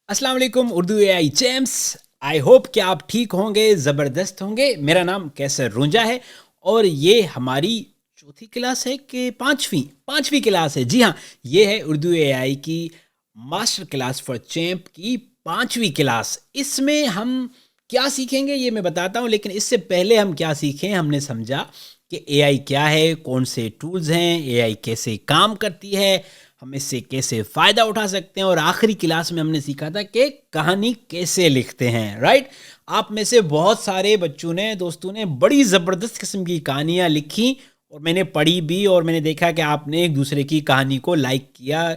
अस्सलाम वालेकुम Urdu AI champs. I hope कि आप ठीक होंगे, ज़बरदस्त होंगे। मेरा नाम कैसर रुंजा है और ये हमारी चौथी क्लास है कि पांचवी पांचवी क्लास है। जी हाँ, ये है उर्दू एआई की मास्टर क्लास फॉर चैम्प की पांचवी क्लास। इसमें हम क्या सीखेंगे ये मैं बताता हूँ, लेकिन इससे पहले हम क्या सीखें, हमने समझा कि एआई क्या है, कौन से टूल्स हैं, एआई कैसे काम करती है, हम इससे कैसे फ़ायदा उठा सकते हैं, और आखिरी क्लास में हमने सीखा था कि कहानी कैसे लिखते हैं। राइट, आप में से बहुत सारे बच्चों ने, दोस्तों ने बड़ी ज़बरदस्त किस्म की कहानियाँ लिखी और मैंने पढ़ी भी, और मैंने देखा कि आपने एक दूसरे की कहानी को लाइक किया,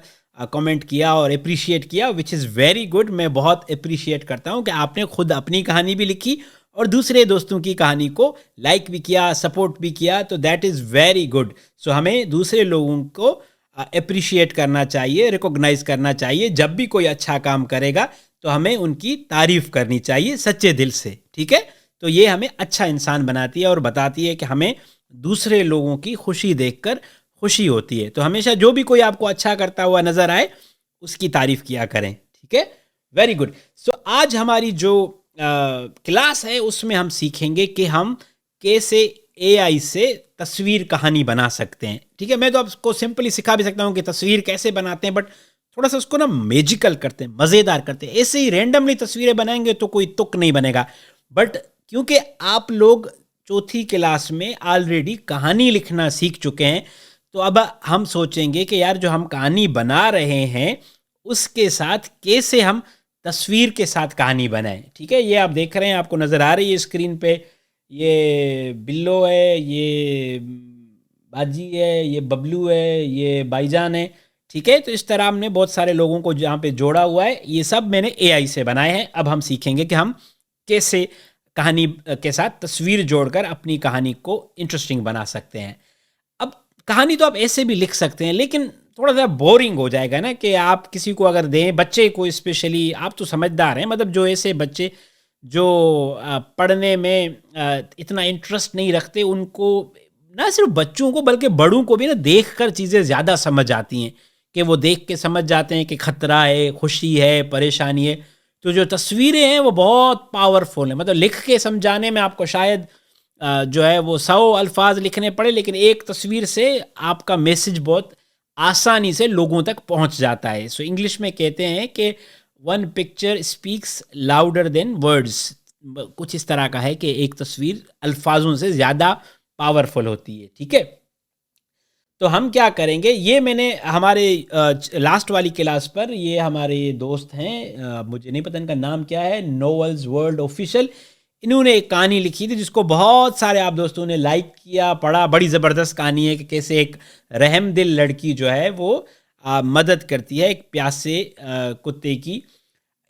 कमेंट किया और अप्रिशिएट किया, विच इज़ वेरी गुड। मैं बहुत अप्रिशिएट करता हूँ कि आपने खुद अपनी कहानी भी लिखी और दूसरे दोस्तों की कहानी को लाइक भी किया, सपोर्ट भी किया, तो दैट इज़ वेरी गुड। सो हमें दूसरे लोगों को अप्रिशिएट करना चाहिए, रिकॉग्नाइज करना चाहिए। जब भी कोई अच्छा काम करेगा तो हमें उनकी तारीफ करनी चाहिए सच्चे दिल से, ठीक है। तो ये हमें अच्छा इंसान बनाती है और बताती है कि हमें दूसरे लोगों की खुशी देखकर खुशी होती है। तो हमेशा जो भी कोई आपको अच्छा करता हुआ नजर आए उसकी तारीफ किया करें, ठीक है। Very good. सो आज हमारी जो क्लास है उसमें हम सीखेंगे कि हम कैसे एआई से तस्वीर कहानी बना सकते हैं, ठीक है। मैं तो आपको सिंपली सिखा भी सकता हूँ कि तस्वीर कैसे बनाते हैं, बट थोड़ा सा उसको ना मैजिकल करते हैं, मज़ेदार करते हैं। ऐसे ही रैंडमली तस्वीरें बनाएंगे तो कोई तुक नहीं बनेगा। बट क्योंकि आप लोग चौथी क्लास में ऑलरेडी कहानी लिखना सीख चुके हैं, तो अब हम सोचेंगे कि यार जो हम कहानी बना रहे हैं उसके साथ कैसे हम तस्वीर के साथ कहानी बनाएं, ठीक है। ये आप देख रहे हैं, आपको नज़र आ रही है स्क्रीन पे, ये बिल्लो है, ये बाजी है, ये बबलू है, ये भाईजान है, ठीक है। तो इस तरह हमने बहुत सारे लोगों को जहाँ पे जोड़ा हुआ है, ये सब मैंने एआई से बनाए हैं। अब हम सीखेंगे कि हम कैसे कहानी के साथ तस्वीर जोड़कर अपनी कहानी को इंटरेस्टिंग बना सकते हैं। अब कहानी तो आप ऐसे भी लिख सकते हैं, लेकिन थोड़ा सा बोरिंग हो जाएगा ना, कि आप किसी को अगर दें, बच्चे को स्पेशली, आप तो समझदार हैं, मतलब जो ऐसे बच्चे जो पढ़ने में इतना इंटरेस्ट नहीं रखते, उनको, ना सिर्फ बच्चों को बल्कि बड़ों को भी ना देख कर चीज़ें ज़्यादा समझ आती हैं, कि वो देख के समझ जाते हैं कि खतरा है, खुशी है, परेशानी है। तो जो तस्वीरें हैं वो बहुत पावरफुल हैं, मतलब लिख के समझाने में आपको शायद जो है वो 100 अल्फाज लिखने पड़े, लेकिन एक तस्वीर से आपका मैसेज बहुत आसानी से लोगों तक पहुंच जाता है। सो इंग्लिश में कहते हैं कि one picture speaks louder than words. कुछ इस तरह का है कि एक तस्वीर अल्फाजों से ज़्यादा पावरफुल होती है, ठीक है। तो हम क्या करेंगे, ये मैंने हमारे लास्ट वाली क्लास पर, ये हमारे दोस्त हैं, मुझे नहीं पता इनका नाम क्या है, नोवेल्स वर्ल्ड ऑफिशियल, इन्होंने एक कहानी लिखी थी जिसको बहुत सारे आप दोस्तों ने लाइक किया, पढ़ा। बड़ी ज़बरदस्त कहानी है कि कैसे एक रहम दिल लड़की जो है वो मदद करती है एक प्यासे कुत्ते की।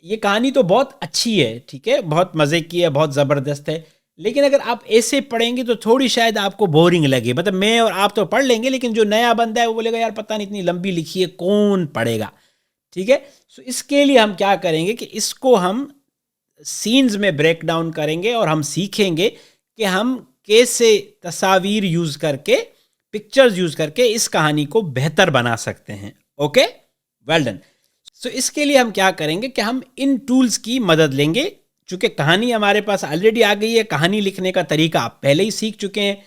ये कहानी तो बहुत अच्छी है, ठीक है, बहुत मज़े की है, बहुत ज़बरदस्त है। लेकिन अगर आप ऐसे पढ़ेंगे तो थोड़ी शायद आपको बोरिंग लगे। मतलब मैं और आप तो पढ़ लेंगे, लेकिन जो नया बंदा है वो बोलेगा यार पता नहीं इतनी लंबी लिखी है, कौन पढ़ेगा, ठीक है। सो इसके लिए हम क्या करेंगे कि इसको हम सीन्स में ब्रेक डाउन करेंगे और हम सीखेंगे कि हम कैसे तस्वीर यूज़ करके, पिक्चर्स यूज़ करके इस कहानी को बेहतर बना सकते हैं। Okay, well done. सो इसके लिए हम क्या करेंगे कि हम इन टूल्स की मदद लेंगे। चूंकि कहानी हमारे पास ऑलरेडी आ गई है, कहानी लिखने का तरीका आप पहले ही सीख चुके हैं।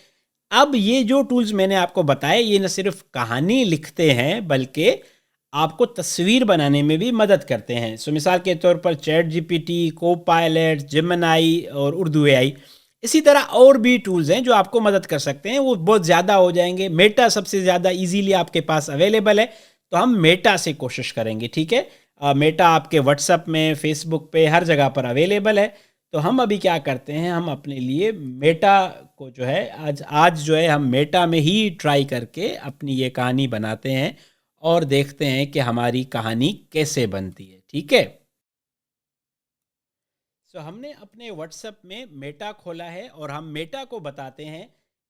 अब ये जो टूल्स मैंने आपको बताए, ये न सिर्फ कहानी लिखते हैं बल्कि आपको तस्वीर बनाने में भी मदद करते हैं। सो मिसाल के तौर पर चैट जीपीटी, को पायलट, जेमिनी और उर्दू एआई, इसी तरह और भी टूल्स हैं जो आपको मदद कर सकते हैं। वो बहुत ज़्यादा हो जाएंगे। मेटा सबसे ज़्यादा इजीली आपके पास अवेलेबल है, तो हम मेटा से कोशिश करेंगे, ठीक है। मेटा आपके व्हाट्सएप में, फेसबुक पे, हर जगह पर अवेलेबल है। तो हम अभी क्या करते हैं, हम अपने लिए मेटा को जो है आज आज जो है हम मेटा में ही ट्राई करके अपनी ये कहानी बनाते हैं और देखते हैं कि हमारी कहानी कैसे बनती है, ठीक है। सो हमने अपने व्हाट्सएप में मेटा खोला है और हम मेटा को बताते हैं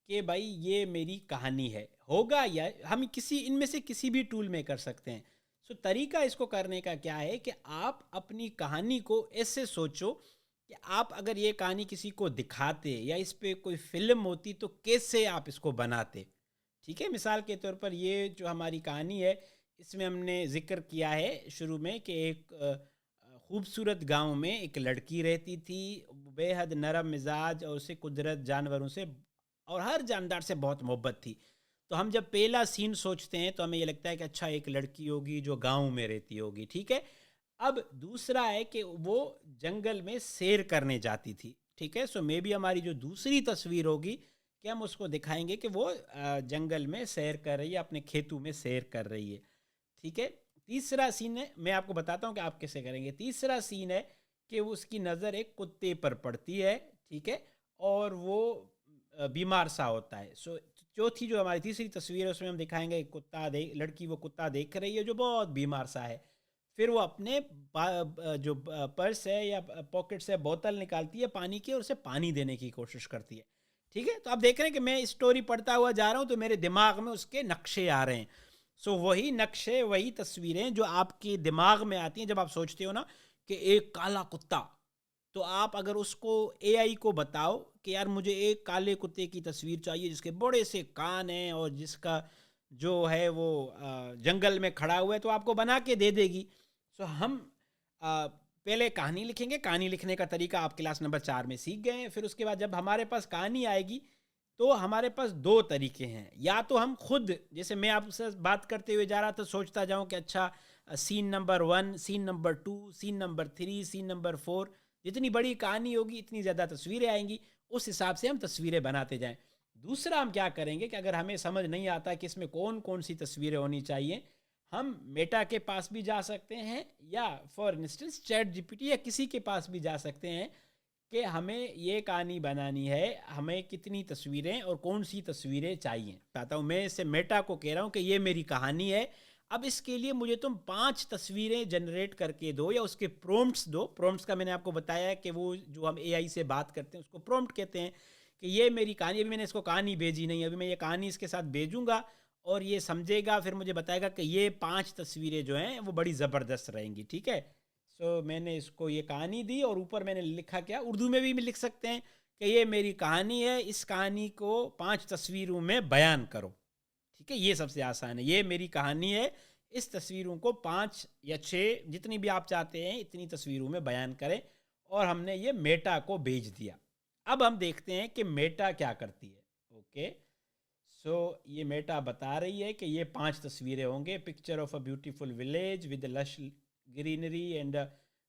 कि भाई ये मेरी कहानी है, होगा, या हम किसी इनमें से किसी भी टूल में कर सकते हैं। सो तरीका इसको करने का क्या है कि आप अपनी कहानी को ऐसे सोचो कि आप अगर ये कहानी किसी को दिखाते या इस पे कोई फिल्म होती तो कैसे आप इसको बनाते, ठीक है। मिसाल के तौर पर ये जो हमारी कहानी है, इसमें हमने जिक्र किया है शुरू में कि एक खूबसूरत गांव में एक लड़की रहती थी, बेहद नरम मिजाज, और उसे कुदरत, जानवरों से और हर जानदार से बहुत मोहब्बत थी। तो हम जब पहला सीन सोचते हैं तो हमें ये लगता है कि अच्छा, एक लड़की होगी जो गांव में रहती होगी, ठीक है। अब दूसरा है कि वो जंगल में सैर करने जाती थी, ठीक है। सो मे बी हमारी जो दूसरी तस्वीर होगी कि हम उसको दिखाएंगे कि वो जंगल में सैर कर रही है, अपने खेतों में सैर कर रही है, ठीक है। तीसरा सीन है, मैं आपको बताता हूँ कि आप कैसे करेंगे। तीसरा सीन है कि उसकी नज़र एक कुत्ते पर पड़ती है, ठीक है, और वो बीमार सा होता है। सो चौथी जो हमारी तीसरी तस्वीर है उसमें हम दिखाएंगे एक लड़की वो कुत्ता देख रही है जो बहुत बीमार सा है। फिर वो अपने जो पर्स है या पॉकेट से बोतल निकालती है पानी की और उसे पानी देने की कोशिश करती है, ठीक है। तो आप देख रहे हैं कि मैं स्टोरी पढ़ता हुआ जा रहा हूँ तो मेरे दिमाग में उसके नक्शे आ रहे हैं। सो वही नक्शे, वही तस्वीरें जो आपके दिमाग में आती हैं जब आप सोचते हो ना कि एक काला कुत्ता, तो आप अगर उसको एआई को बताओ कि यार मुझे एक काले कुत्ते की तस्वीर चाहिए जिसके बड़े से कान हैं और जिसका जो है वो जंगल में खड़ा हुआ है, तो आपको बना के दे देगी। सो हम पहले कहानी लिखेंगे। कहानी लिखने का तरीका आप क्लास नंबर 4 में सीख गए हैं। फिर उसके बाद जब हमारे पास कहानी आएगी तो हमारे पास दो तरीके हैं। या तो हम खुद, जैसे मैं आपसे बात करते हुए जा रहा था, सोचता जाऊं कि अच्छा, scene number 1, scene number 2, scene number 3, scene number 4, जितनी बड़ी कहानी होगी इतनी ज़्यादा तस्वीरें आएंगी, उस हिसाब से हम तस्वीरें बनाते जाएं। दूसरा हम क्या करेंगे कि अगर हमें समझ नहीं आता कि इसमें कौन कौन सी तस्वीरें होनी चाहिए, हम मेटा के पास भी जा सकते हैं या फॉर इंस्टेंस चैट जीपीटी या किसी के पास भी जा सकते हैं कि हमें ये कहानी बनानी है, हमें कितनी तस्वीरें और कौन सी तस्वीरें चाहिए। बताता हूँ, मैं इससे मेटा को कह रहा हूँ कि ये मेरी कहानी है, अब इसके लिए मुझे तुम 5 तस्वीरें जनरेट करके दो या उसके प्रॉम्प्ट्स दो। प्रॉम्प्ट्स का मैंने आपको बताया है कि वो जो हम एआई से बात करते हैं उसको प्रॉम्प्ट कहते हैं कि ये मेरी कहानी। अभी मैंने इसको कहानी भेजी नहीं, अभी मैं ये कहानी इसके साथ भेजूंगा और ये समझेगा, फिर मुझे बताएगा कि ये 5 तस्वीरें जो हैं वो बड़ी ज़बरदस्त रहेंगी, ठीक है। सो मैंने इसको ये कहानी दी और ऊपर मैंने लिखा, क्या उर्दू में भी लिख सकते हैं कि ये मेरी कहानी है, इस कहानी को 5 तस्वीरों में बयान करो, ठीक है। ये सबसे आसान है, ये मेरी कहानी है, इस तस्वीरों को 5 या 6 जितनी भी आप चाहते हैं इतनी तस्वीरों में बयान करें। और हमने ये मेटा को भेज दिया। अब हम देखते हैं कि मेटा क्या करती है। ओके, सो ये मेटा बता रही है कि ये 5 तस्वीरें होंगे। Picture of a beautiful village with lush greenery and a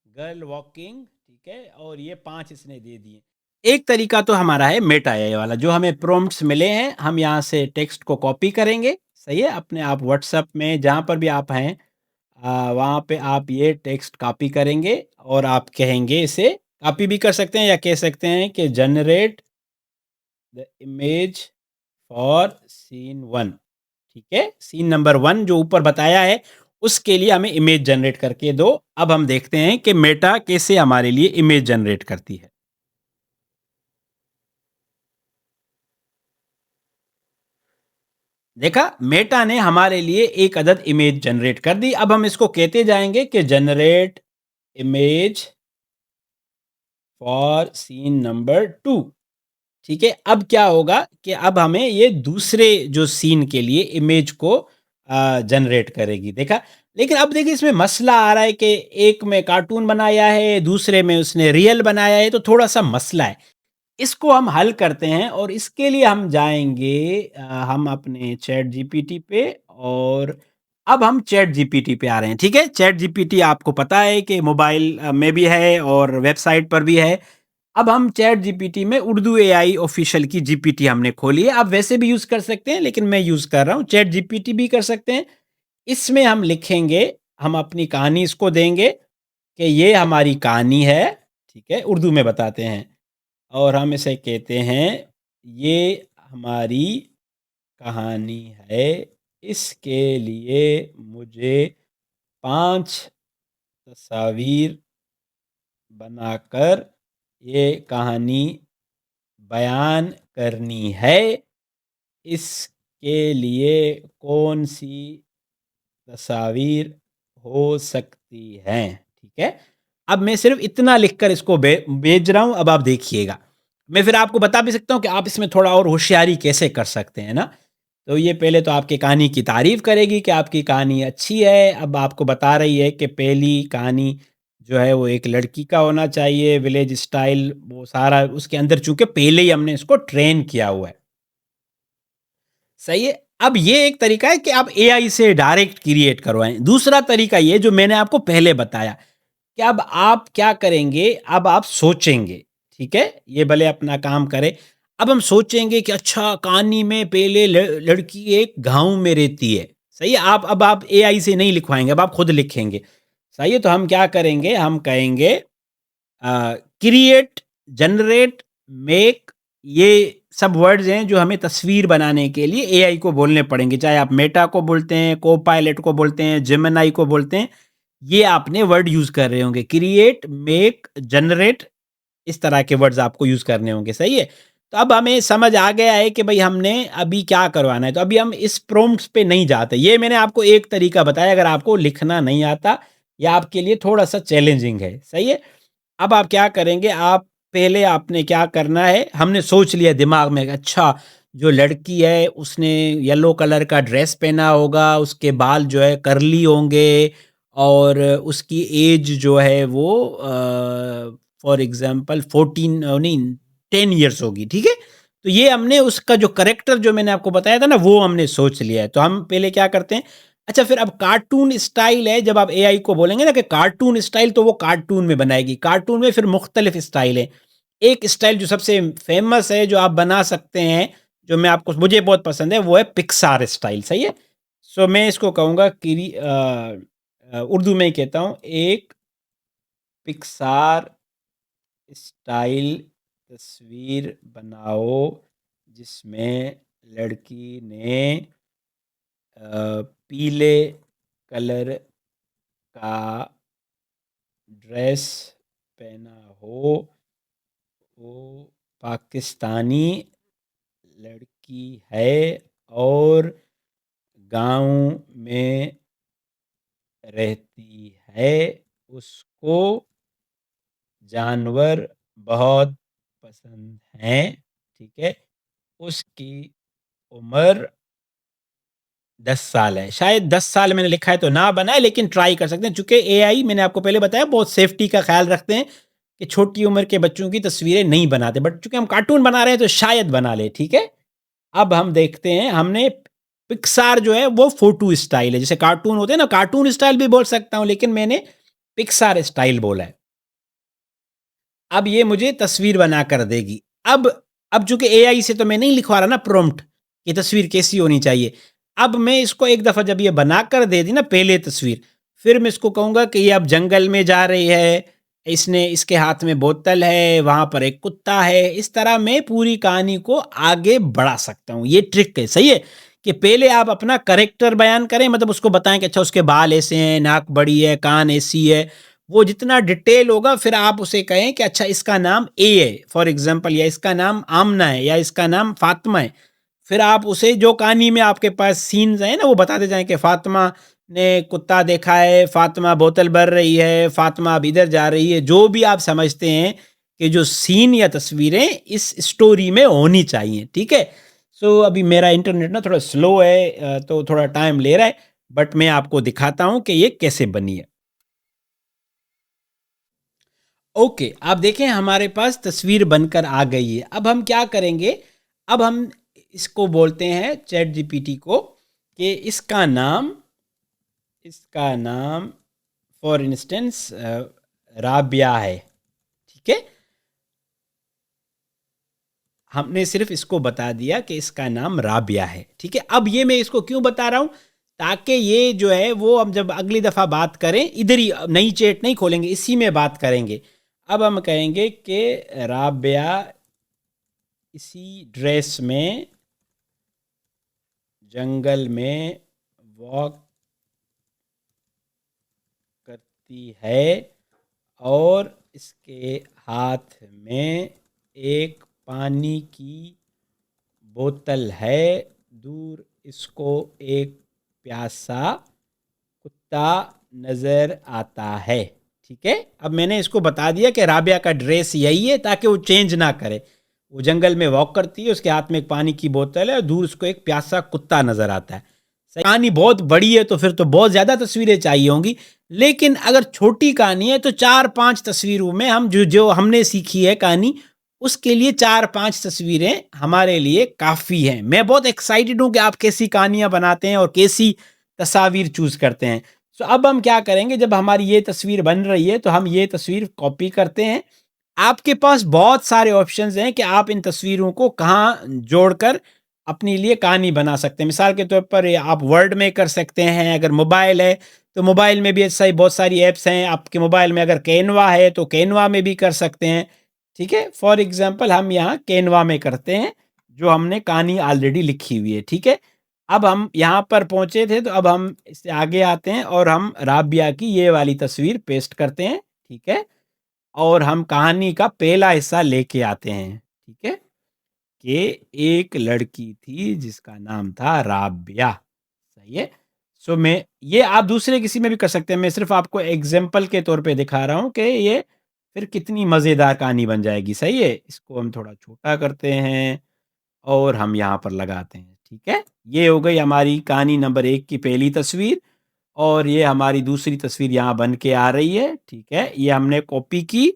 girl walking, ठीक है। और ये 5 इसने दे दिए। एक तरीका तो हमारा है मेटा एआई वाला, जो हमें प्रॉम्प्ट्स मिले हैं हम यहाँ से टेक्स्ट को कॉपी करेंगे, सही है। अपने आप व्हाट्सएप में जहाँ पर भी आप हैं वहाँ पे आप ये टेक्स्ट कॉपी करेंगे और आप कहेंगे, इसे कॉपी भी कर सकते हैं या कह सकते हैं कि generate the image for scene 1, ठीक है। सीन नंबर 1 जो ऊपर बताया है उसके लिए हमें इमेज जनरेट करके दो। अब हम देखते हैं कि मेटा कैसे हमारे लिए इमेज जनरेट करती है। देखा, मेटा ने हमारे लिए एक अदद इमेज जनरेट कर दी। अब हम इसको कहते जाएंगे कि generate image for scene number 2, ठीक है। अब क्या होगा कि अब हमें ये दूसरे जो सीन के लिए इमेज को जनरेट करेगी, देखा। लेकिन अब देखिए इसमें मसला आ रहा है कि एक में कार्टून बनाया है, दूसरे में उसने रियल बनाया है, तो थोड़ा सा मसला है। इसको हम हल करते हैं और इसके लिए हम जाएंगे हम अपने चैट जीपीटी पे, और अब हम चैट जीपीटी पे आ रहे हैं, ठीक है। चैट जीपीटी आपको पता है कि मोबाइल में भी है और वेबसाइट पर भी है। अब हम चैट जीपीटी में उर्दू एआई ऑफिशियल की जीपीटी हमने खोली है। आप वैसे भी यूज़ कर सकते हैं लेकिन मैं यूज़ कर रहा हूँ, चैट जीपीटी भी कर सकते हैं। इसमें हम लिखेंगे, हम अपनी कहानी इसको देंगे कि ये हमारी कहानी है, ठीक है, उर्दू में बताते हैं। और हम इसे कहते हैं ये हमारी कहानी है, इसके लिए मुझे 5 तस्वीर बनाकर ये कहानी बयान करनी है। इसके लिए कौन सी तस्वीर हो सकती हैं, ठीक है। अब मैं सिर्फ इतना लिखकर इसको भेज रहा हूं। अब आप देखिएगा, मैं फिर आपको बता भी सकता हूं कि आप इसमें थोड़ा और होशियारी कैसे कर सकते हैं ना। तो ये पहले तो आपकी कहानी की तारीफ करेगी कि आपकी कहानी अच्छी है। अब आपको बता रही है कि पहली कहानी जो है वो एक लड़की का होना चाहिए, विलेज स्टाइल, वो सारा उसके अंदर, चूँकि पहले ही हमने इसको ट्रेन किया हुआ है। सही है? अब ये एक तरीका है कि आप एआई से डायरेक्ट क्रिएट करवाएँ। दूसरा तरीका ये जो मैंने आपको पहले बताया, कि अब आप क्या करेंगे, अब आप सोचेंगे, ठीक है? ये भले अपना काम करे। अब हम सोचेंगे कि अच्छा, कहानी में पहले लड़की एक गाँव में रहती है, सही है? अब आप एआई से नहीं लिखवाएँगे, अब आप खुद लिखेंगे, सही है? तो हम क्या करेंगे, हम कहेंगे क्रिएट, जनरेट, मेक, ये सब वर्ड्स हैं जो हमें तस्वीर बनाने के लिए एआई को बोलने पड़ेंगे। चाहे आप मेटा को बोलते हैं, कोपायलट को बोलते हैं, जेमिनी को बोलते हैं, ये आपने वर्ड यूज़ कर रहे होंगे। क्रिएट, मेक, जनरेट, इस तरह के वर्ड्स आपको यूज़ करने होंगे, सही है? तो अब हमें समझ आ गया है कि भई हमने अभी क्या करवाना है, तो अभी हम इस प्रॉम्प्ट्स पे नहीं जाते। ये मैंने आपको एक तरीका बताया, अगर आपको लिखना नहीं आता या आपके लिए थोड़ा-सा चैलेंजिंग है, सही है? अब आप क्या करेंगे, आप पहले आपने क्या करना है, हमने सोच लिया दिमाग में कि अच्छा, जो लड़की है उसने येलो कलर का ड्रेस पहना होगा, उसके बाल जो है कर्ली होंगे और उसकी एज जो है वो फॉर एग्ज़ाम्पल 14 नहीं 10 इयर्स होगी, ठीक है? तो ये हमने उसका जो कैरेक्टर जो मैंने आपको बताया था ना, वो हमने सोच लिया है। तो हम पहले क्या करते हैं, अच्छा फिर अब कार्टून स्टाइल है, जब आप एआई को बोलेंगे ना कि कार्टून स्टाइल, तो वो कार्टून में बनाएगी। कार्टून में फिर मुख्तलिफ स्टाइल है। एक स्टाइल जो सबसे फेमस है, जो आप बना सकते हैं, जो मैं आपको मुझे बहुत पसंद है, वो है पिक्सार स्टाइल, सही है? सो मैं इसको कहूँगा उर्दू में ही कहता हूँ, एक पिक्सार स्टाइल तस्वीर बनाओ, जिसमें लड़की ने पीले कलर का ड्रेस पहना हो, वो पाकिस्तानी लड़की है और गाँव में रहती है, उसको जानवर बहुत पसंद हैं, ठीक है? उसकी उम्र 10 साल है। शायद 10 साल मैंने लिखा है तो ना बनाए, लेकिन ट्राई कर सकते हैं। चूँकि एआई मैंने आपको पहले बताया बहुत सेफ्टी का ख़्याल रखते हैं कि छोटी उम्र के बच्चों की तस्वीरें नहीं बनाते। बट चूँकि हम कार्टून बना रहे हैं तो शायद बना लें, ठीक है? अब हम देखते हैं, हमने पिक्सार जो है वो फ़ोटो स्टाइल है। जैसे कार्टून होते हैं ना, कार्टून स्टाइल भी बोल सकता हूँ, लेकिन मैंने पिक्सार स्टाइल बोला है। अब ये मुझे तस्वीर बना कर देगी। अब चूँकि एआई से तो मैं नहीं लिखवा रहा ना प्रॉम्प्ट, कि तस्वीर कैसी होनी चाहिए। अब मैं इसको एक दफ़ा जब ये बना कर दे दी ना पहले तस्वीर, फिर मैं इसको कहूँगा कि ये अब जंगल में जा रही है, इसके हाथ में बोतल है, वहाँ पर एक कुत्ता है। इस तरह मैं पूरी कहानी को आगे बढ़ा सकता हूँ। ये ट्रिक है, सही है? कि पहले आप अपना कैरेक्टर बयान करें, मतलब उसको बताएँ कि अच्छा उसके बाल ऐसे हैं, नाक बड़ी है, कान ऐसी है। वो जितना डिटेल होगा, फिर आप उसे कहें कि अच्छा इसका नाम ए है फॉर एग्जांपल, या इसका नाम आमना है, या इसका नाम फातिमा है। फिर आप उसे जो कहानी में आपके पास सीन्स हैं ना, वो बताते जाएं कि फातिमा ने कुत्ता देखा है, फातिमा बोतल भर रही है, फातिमा अब इधर जा रही है। जो भी आप समझते हैं कि जो सीन या तस्वीरें इस स्टोरी में होनी चाहिए, ठीक है? सो अभी मेरा इंटरनेट ना थोड़ा स्लो है, तो थोड़ा टाइम ले रहा है, बट मैं आपको दिखाता हूँ कि ये कैसे बनी है। ओके, आप देखें हमारे पास तस्वीर बनकर आ गई है। अब हम क्या करेंगे, अब हम इसको बोलते हैं चैट जीपीटी को कि इसका नाम फॉर इंस्टेंस राबिया है, ठीक है? हमने सिर्फ इसको बता दिया कि इसका नाम राबिया है, ठीक है? अब ये मैं इसको क्यों बता रहा हूँ, ताकि ये जो है वो हम जब अगली दफ़ा बात करें, इधर ही नई चैट नहीं खोलेंगे, इसी में बात करेंगे। अब हम कहेंगे कि राबिया इसी ड्रेस में जंगल में वॉक करती है और इसके हाथ में एक पानी की बोतल है, दूर इसको एक प्यासा कुत्ता नज़र आता है, ठीक है? अब मैंने इसको बता दिया कि राबिया का ड्रेस यही है, ताकि वो चेंज ना करे। वो जंगल में वॉक करती है, उसके हाथ में एक पानी की बोतल है और दूर उसको एक प्यासा कुत्ता नज़र आता है। कहानी बहुत बड़ी है तो फिर तो बहुत ज़्यादा तस्वीरें चाहिए होंगी, लेकिन अगर छोटी कहानी है तो 4-5 तस्वीरों में हम जो जो हमने सीखी है कहानी, उसके लिए 4-5 तस्वीरें हमारे लिए काफ़ी हैं। मैं बहुत एक्साइटेड हूँ कि आप कैसी कहानियाँ बनाते हैं और कैसी तस्वीर चूज़ करते हैं। सो अब हम क्या करेंगे, जब हमारी ये तस्वीर बन रही है तो हम ये तस्वीर कॉपी करते हैं। आपके पास बहुत सारे ऑप्शंस हैं कि आप इन तस्वीरों को कहाँ जोड़कर अपने लिए कहानी बना सकते हैं। मिसाल के तौर पर ये आप वर्ड में कर सकते हैं, अगर मोबाइल है तो मोबाइल में भी ऐसा ही बहुत सारी ऐप्स हैं। आपके मोबाइल में अगर कैनवा है तो कैनवा में भी कर सकते हैं। ठीक है, फॉर एग्जांपल हम यहाँ कैनवा में करते हैं, जो हमने कहानी ऑलरेडी लिखी हुई है। ठीक है, अब हम यहाँ पर पहुँचे थे तो अब हम इससे आगे आते हैं और हम राबिया की ये वाली तस्वीर पेस्ट करते हैं। ठीक है, और हम कहानी का पहला हिस्सा लेके आते हैं। ठीक है, कि एक लड़की थी जिसका नाम था राबिया। सही है। सो मैं ये आप दूसरे किसी में भी कर सकते हैं। मैं सिर्फ़ आपको एग्ज़ाम्पल के तौर पे दिखा रहा हूँ कि ये फिर कितनी मज़ेदार कहानी बन जाएगी। सही है? इसको हम थोड़ा छोटा करते हैं और हम यहाँ पर लगाते हैं। ठीक है? ये हो गई हमारी कहानी नंबर 1 की पहली तस्वीर और ये हमारी दूसरी तस्वीर यहाँ बन के आ रही है। ठीक है? ये हमने कॉपी की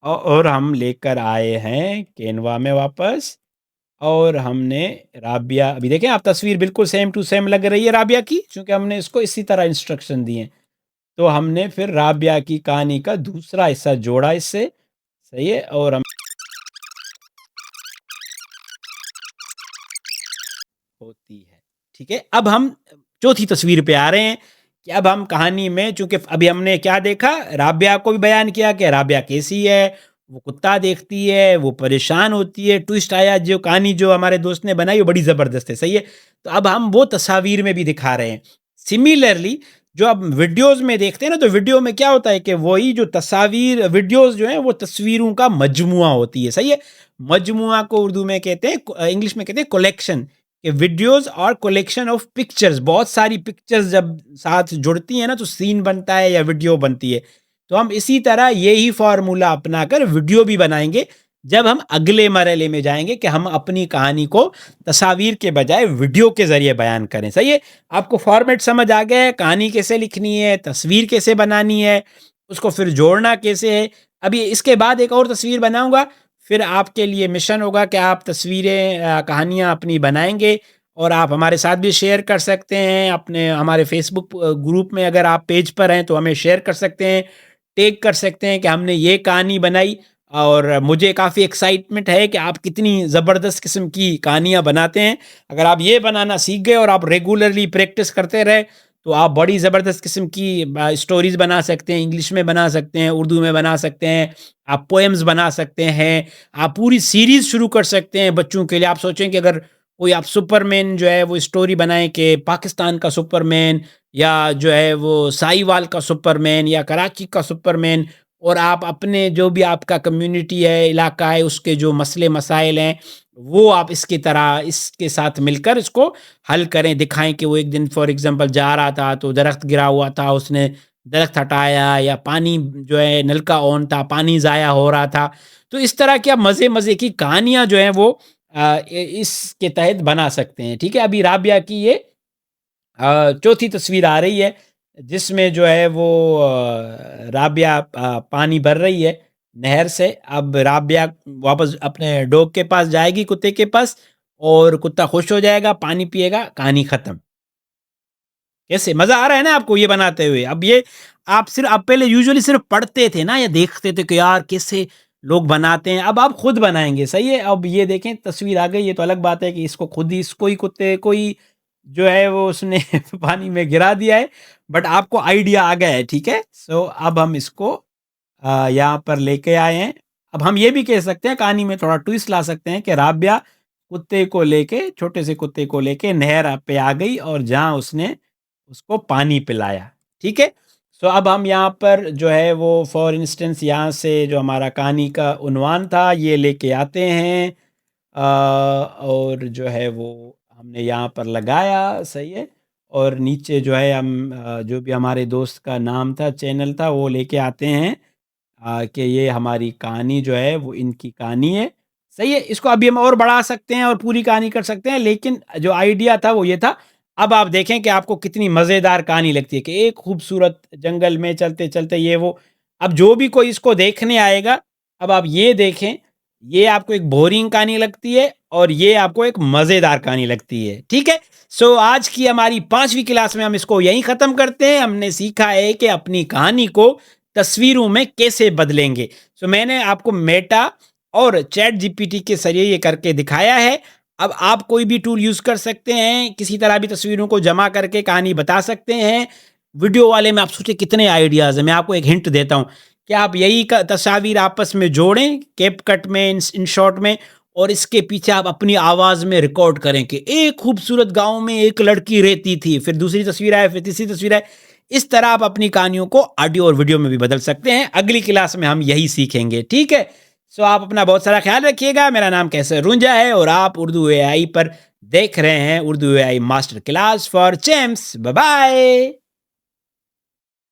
और हम लेकर आए हैं कैनवा में वापस और हमने राबिया, अभी देखें आप तस्वीर बिल्कुल सेम टू सेम लग रही है राबिया की, क्योंकि हमने इसको इसी तरह इंस्ट्रक्शन दिए हैं। तो हमने फिर राबिया की कहानी का दूसरा हिस्सा जोड़ा इससे। सही है, और हम होती है। ठीक है, अब हम चौथी तस्वीर पे आ रहे हैं कि अब हम कहानी में, चूंकि अभी हमने क्या देखा, राबिया को भी बयान किया कि राबिया कैसी है, वो कुत्ता देखती है, वो परेशान होती है, ट्विस्ट आया, जो कहानी जो हमारे दोस्त ने बनाई वो बड़ी ज़बरदस्त है। सही है, तो अब हम वो तस्वीर में भी दिखा रहे हैं। सिमिलरली जो अब वीडियोस में देखते हैं ना, तो वीडियो में क्या होता है कि वही जो तस्वीर वीडियोस जो है वो तस्वीरों का मजमुआ होती है। सही है, मजमुआ को उर्दू में कहते हैं, इंग्लिश में कहते हैं कलेक्शन, कि वीडियोस और कलेक्शन ऑफ पिक्चर्स, बहुत सारी पिक्चर्स जब साथ जुड़ती हैं ना तो सीन बनता है या वीडियो बनती है। तो हम इसी तरह यही फार्मूला अपनाकर वीडियो भी बनाएंगे जब हम अगले मरहले में जाएंगे कि हम अपनी कहानी को तस्वीर के बजाय वीडियो के जरिए बयान करें। सही है, आपको फॉर्मेट समझ आ गया है, कहानी कैसे लिखनी है, तस्वीर कैसे बनानी है, उसको फिर जोड़ना कैसे है। अभी इसके बाद एक और तस्वीर बनाऊंगा, फिर आपके लिए मिशन होगा कि आप तस्वीरें, कहानियाँ अपनी बनाएँगे और आप हमारे साथ भी शेयर कर सकते हैं। अपने हमारे फ़ेसबुक ग्रुप में अगर आप पेज पर हैं तो हमें शेयर कर सकते हैं, टैग कर सकते हैं कि हमने ये कहानी बनाई। और मुझे काफ़ी एक्साइटमेंट है कि आप कितनी ज़बरदस्त किस्म की कहानियाँ बनाते हैं। अगर आप ये बनाना सीख गए और आप रेगुलरली प्रैक्टिस करते रहे, तो आप बड़ी ज़बरदस्त किस्म की स्टोरीज़ बना सकते हैं, इंग्लिश में बना सकते हैं, उर्दू में बना सकते हैं, आप पोएम्स बना सकते हैं, आप पूरी सीरीज़ शुरू कर सकते हैं बच्चों के लिए। आप सोचें कि अगर कोई आप सुपरमैन जो है वो स्टोरी बनाएँ कि पाकिस्तान का सुपरमैन, या जो है वो साहिवाल का सुपरमैन या कराची का सुपरमैन, और आप अपने जो भी आपका कम्युनिटी है, इलाका है, उसके जो मसले मसाइल हैं, वो आप इसकी तरह इसके साथ मिलकर इसको हल करें। दिखाएँ कि वो एक दिन फॉर एग्ज़ाम्पल जा रहा था तो दरख्त गिरा हुआ था, उसने दरख्त हटाया, या पानी जो है नल का ऑन था, पानी ज़ाया हो रहा था। तो इस तरह की आप मज़े-मज़े की कहानियाँ जो हैं वो इसके तहत बना सकते हैं। ठीक है, अभी राबिया की ये चौथी तस्वीर आ रही है, जिसमें जो है वो राबिया पानी भर रही है नहर से। अब राबिया वापस अपने डॉग के पास जाएगी, कुत्ते के पास, और कुत्ता खुश हो जाएगा, पानी पिएगा, कहानी खत्म। कैसे मजा आ रहा है ना आपको ये बनाते हुए? अब ये आप पहले यूजुअली सिर्फ पढ़ते थे ना या देखते थे कि यार कैसे लोग बनाते हैं, अब आप खुद बनाएंगे। सही है, अब ये देखें तस्वीर आ गई, ये तो अलग बात है कि इसको खुद ही इसको ही कुत्ते को ही जो है वो उसने पानी में गिरा दिया है, बट आपको आइडिया आ गया है। ठीक है, सो अब हम इसको यहाँ पर लेके आए हैं। अब हम ये भी कह सकते हैं, कहानी में थोड़ा ट्विस्ट ला सकते हैं कि राबिया कुत्ते को लेके, छोटे से कुत्ते को लेके नहर पे आ गई और जहाँ उसने उसको पानी पिलाया। ठीक है? सो अब हम यहाँ पर जो है वो फॉर इंस्टेंस यहाँ से जो हमारा कहानी का उन्वान था ये लेके आते हैं, और जो है वो हमने यहाँ पर लगाया। सही है, और नीचे जो है हम जो भी हमारे दोस्त का नाम था, चैनल था, वो लेके आते हैं कि ये हमारी कहानी जो है वो इनकी कहानी है। सही है, इसको अभी हम और बढ़ा सकते हैं और पूरी कहानी कर सकते हैं, लेकिन जो आइडिया था वो ये था, अब आप देखें कि आपको कितनी मज़ेदार कहानी लगती है कि एक खूबसूरत जंगल में चलते-चलते ये वो। अब जो भी कोई इसको देखने आएगा, अब आप ये देखें, ये आपको एक बोरिंग कहानी लगती है और ये आपको एक मज़ेदार कहानी लगती है, ठीक है? सो आज की हमारी 5वीं क्लास में हम इसको यहीं ख़त्म करते हैं। हमने सीखा है कि अपनी कहानी को तस्वीरों में कैसे बदलेंगे। सो मैंने आपको मेटा और चैट जीपीटी के ज़रिए ये करके दिखाया है। अब आप कोई भी टूल यूज़ कर सकते हैं, किसी तरह भी तस्वीरों को जमा करके कहानी बता सकते हैं। वीडियो वाले में आप सोचिए कितने आइडियाज़ हैं। मैं आपको एक हिंट देता हूँ कि आप यही क तस्वीर आपस में जोड़ें कैपकट में, इन शॉर्ट में, और इसके पीछे आप अपनी आवाज़ में रिकॉर्ड करें कि एक खूबसूरत गाँव में एक लड़की रहती थी, फिर दूसरी तस्वीर आए, फिर तीसरी तस्वीर आए। इस तरह आप अपनी कहानियों को ऑडियो और वीडियो में भी बदल सकते हैं। अगली क्लास में हम यही सीखेंगे, ठीक है? सो आप अपना बहुत सारा ख्याल रखिएगा। मेरा नाम कैसर रुंजा है और आप उर्दू एआई पर देख रहे हैं Urdu AI master class for champs. Bye bye.